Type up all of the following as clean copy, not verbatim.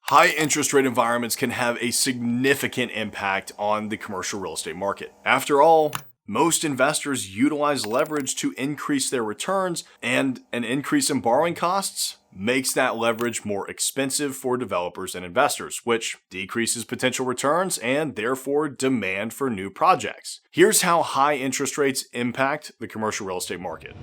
High interest rate environments can have a significant impact on the commercial real estate market. After all, most investors utilize leverage to increase their returns, and an increase in borrowing costs makes that leverage more expensive for developers and investors, which decreases potential returns and therefore demand for new projects. Here's how high interest rates impact the commercial real estate market.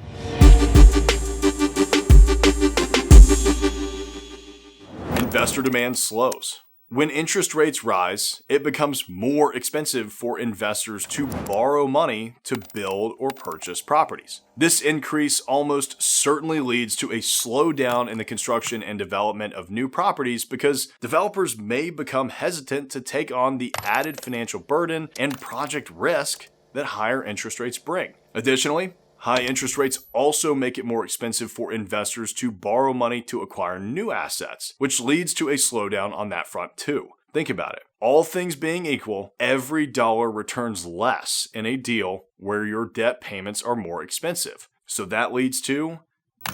Investor demand slows. When interest rates rise, it becomes more expensive for investors to borrow money to build or purchase properties. This increase almost certainly leads to a slowdown in the construction and development of new properties because developers may become hesitant to take on the added financial burden and project risk that higher interest rates bring. Additionally, high interest rates also make it more expensive for investors to borrow money to acquire new assets, which leads to a slowdown on that front too. Think about it. All things being equal, every dollar returns less in a deal where your debt payments are more expensive. So that leads to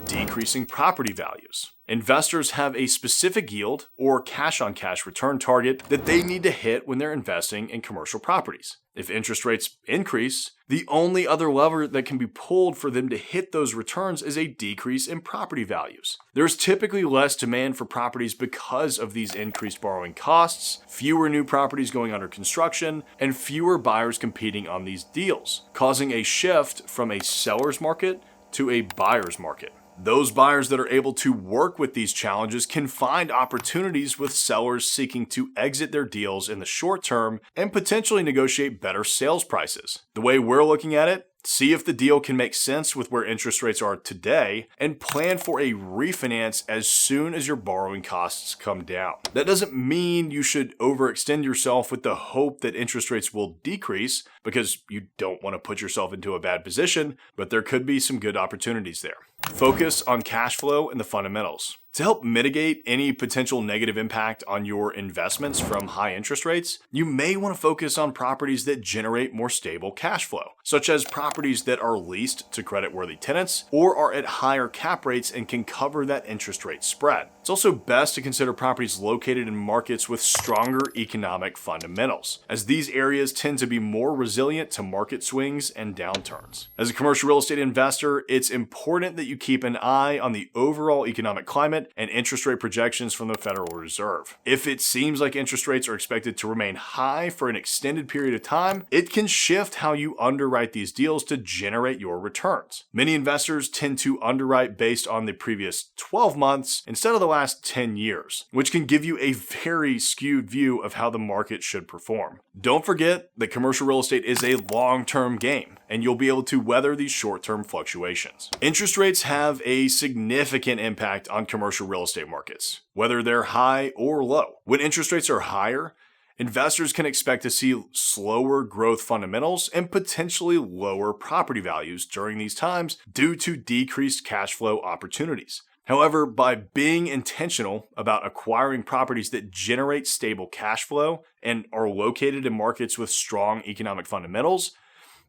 decreasing property values. Investors have a specific yield or cash-on-cash return target that they need to hit when they're investing in commercial properties. If interest rates increase, the only other lever that can be pulled for them to hit those returns is a decrease in property values. There's typically less demand for properties because of these increased borrowing costs, fewer new properties going under construction, and fewer buyers competing on these deals, causing a shift from a seller's market to a buyer's market. Those buyers that are able to work with these challenges can find opportunities with sellers seeking to exit their deals in the short term and potentially negotiate better sales prices. The way we're looking at it, see if the deal can make sense with where interest rates are today and plan for a refinance as soon as your borrowing costs come down. That doesn't mean you should overextend yourself with the hope that interest rates will decrease because you don't want to put yourself into a bad position, but there could be some good opportunities there. Focus on cash flow and the fundamentals. To help mitigate any potential negative impact on your investments from high interest rates, you may want to focus on properties that generate more stable cash flow, such as properties that are leased to creditworthy tenants or are at higher cap rates and can cover that interest rate spread. It's also best to consider properties located in markets with stronger economic fundamentals, as these areas tend to be more resilient to market swings and downturns. As a commercial real estate investor, it's important that you keep an eye on the overall economic climate and interest rate projections from the Federal Reserve. If it seems like interest rates are expected to remain high for an extended period of time, it can shift how you underwrite these deals to generate your returns. Many investors tend to underwrite based on the previous 12 months instead of the last 10 years, which can give you a very skewed view of how the market should perform. Don't forget that commercial real estate is a long-term game, and you'll be able to weather these short-term fluctuations. Interest rates have a significant impact on commercial real estate markets, whether they're high or low. When interest rates are higher, investors can expect to see slower growth fundamentals and potentially lower property values during these times due to decreased cash flow opportunities. However, by being intentional about acquiring properties that generate stable cash flow and are located in markets with strong economic fundamentals,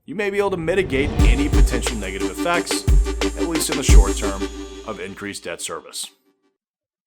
you may be able to mitigate any potential negative effects, at least in the short term, of increased debt service.